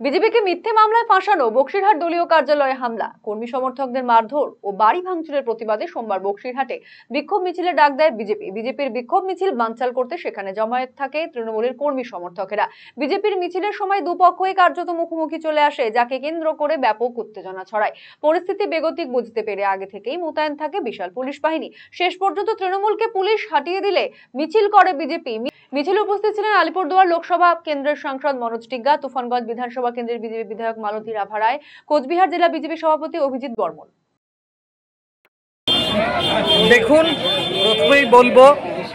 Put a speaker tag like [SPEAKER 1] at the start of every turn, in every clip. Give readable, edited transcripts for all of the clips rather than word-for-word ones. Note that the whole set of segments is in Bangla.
[SPEAKER 1] বিজেপিকে মিথ্যে মামলায় ফাঁসানো, বক্সিরহাট দলীয় কার্যালয়ে হামলা, কর্মী সমর্থকদের মারধর ও বাড়ি ভাঙচুরের প্রতিবাদে সোমবার বক্সিরহাটে বিক্ষোভ মিছিলের ডাক দেয় বিজেপি। বিজেপির বিক্ষোভ মিছিল বানচাল করতে সেখানে জমায়েত থাকে তৃণমূলের কর্মী সমর্থকেরা। বিজেপির মিছিলের সময় দুপক্ষই কার্যত মুখোমুখি চলে আসে, যাকে কেন্দ্র করে ব্যাপক উত্তেজনা ছড়ায়। পরিস্থিতি বেগতিক বুঝতে পেরে আগে থেকেই মোতায়েন থাকে বিশাল পুলিশ বাহিনী। শেষ পর্যন্ত তৃণমূলকে পুলিশ হাঁটিয়ে দিলে মিছিল করে বিজেপি। মিছিলে উপস্থিত ছিলেন আলিপুরদুয়ার লোকসভা কেন্দ্রের সাংসদ মনোজ টিগ্গা, তুফানগঞ্জ বিধানসভা কেন্দ্রের বিজেপি বিধায়ক মালতী রাভা রায়, কোচবিহার জেলা বিজেপি সভাপতি অভিজিৎ বর্মন।
[SPEAKER 2] দেখুন, প্রথমেই বলবো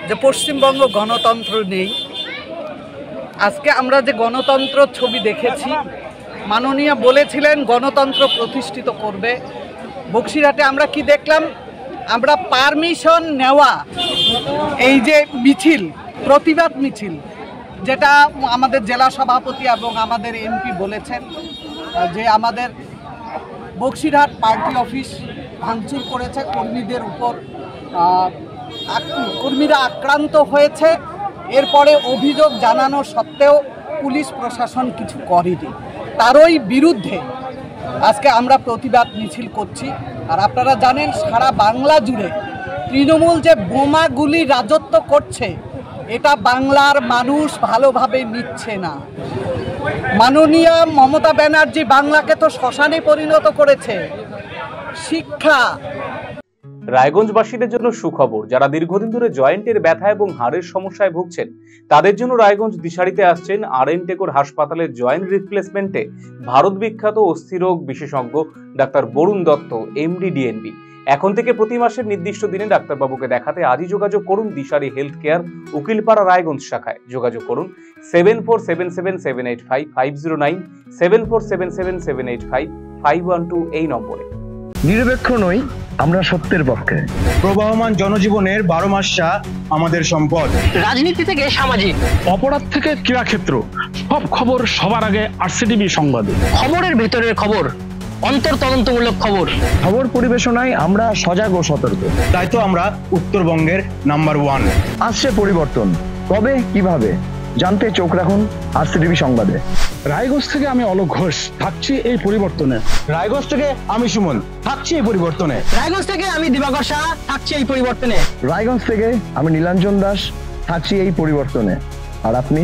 [SPEAKER 2] যে পশ্চিমবঙ্গ গণতন্ত্র নেই। আজকে আমরা যে গণতন্ত্র ছবি দেখেছি, মাননীয় বলেছিলেন গণতন্ত্র প্রতিষ্ঠিত করবে। বক্সিরহাটে আমরা কি দেখলাম? আমরা পারমিশন নেওয়া এই যে মিছিল, প্রতিবাদ মিছিল, যেটা আমাদের জেলা সভাপতি এবং আমাদের এমপি বলেছেন যে আমাদের বক্সিরহাট পার্টি অফিস ভাঙচুর করেছে, কর্মীদের উপর কর্মীরা আক্রান্ত হয়েছে। এরপরে অভিযোগ জানানো সত্ত্বেও পুলিশ প্রশাসন কিছু করেনি। তারই বিরুদ্ধে আজকে আমরা প্রতিবাদ মিছিল করছি। আর আপনারা জানেন সারা বাংলা জুড়ে তৃণমূল যে বোমাগুলি রাজত্ব করছে, এটা বাংলার মানুষ ভালোভাবে নিচ্ছে না। মাননীয় মমতা ব্যানার্জি বাংলাকে তো শ্মশানে পরিণত করেছে। শিক্ষা,
[SPEAKER 3] রায়গঞ্জবাসীদের জন্য সুখবর। যারা দীর্ঘদিন ধরে জয়েন্টের ব্যথা এবং হাড়ের সমস্যায় ভুগছেন, তাদের জন্য রায়গঞ্জ দিশারিতে আসছেন আর.এন. টেকর হাসপাতালের জয়েন্ট রিপ্লেসমেন্টে ভারত বিখ্যাত অস্থিরোগ বিশেষজ্ঞ doctor Barun Dutta, MD, DNB. এখন থেকে প্রতি মাসের নির্দিষ্ট দিনে ডাক্তারবাবুকে দেখাতে আজই যোগাযোগ করুন দিশারি হেলথ কেয়ার, উকিলপাড়া, রায়গঞ্জ শাখায়। যোগাযোগ করুন 7477785509, 7477785512 এই নম্বরে।
[SPEAKER 4] নিরপেক্ষ নই, আমরা সত্যের পক্ষে।
[SPEAKER 5] প্রবাহমান জনজীবনের 12 মাসটা আমাদের সম্পদ।
[SPEAKER 6] রাজনীতি থেকে সামাজিক,
[SPEAKER 7] অপরাধ থেকে ক্রীড়াক্ষেত্র, সব খবর সবার আগে আরসিটিভি সংবাদে।
[SPEAKER 6] খবরের ভেতরের খবর, অন্তর তদন্তমূলক খবর।
[SPEAKER 4] খবর পরিবেশনায় আমরা সজাগ ও সতর্ক।
[SPEAKER 5] তাই তো আমরা উত্তরবঙ্গের নাম্বার 1।
[SPEAKER 4] আসছে পরিবর্তন, কবে কিভাবে জানতে চোখ রাখুন আরসিটিভি সংবাদে।
[SPEAKER 7] রায়গঞ্জ থেকে আমি অলোক ঘোষ, থাকছি এই পরিবর্তনে।
[SPEAKER 5] রায়গঞ্জ থেকে আমি সুমন, থাকছি এই পরিবর্তনে।
[SPEAKER 6] রায়গঞ্জ থেকে আমি দিবাকর সাহা, থাকছি এই পরিবর্তনে।
[SPEAKER 4] রায়গঞ্জ থেকে আমি নীলাঞ্জন দাস, থাকছি এই পরিবর্তনে। আর আপনি?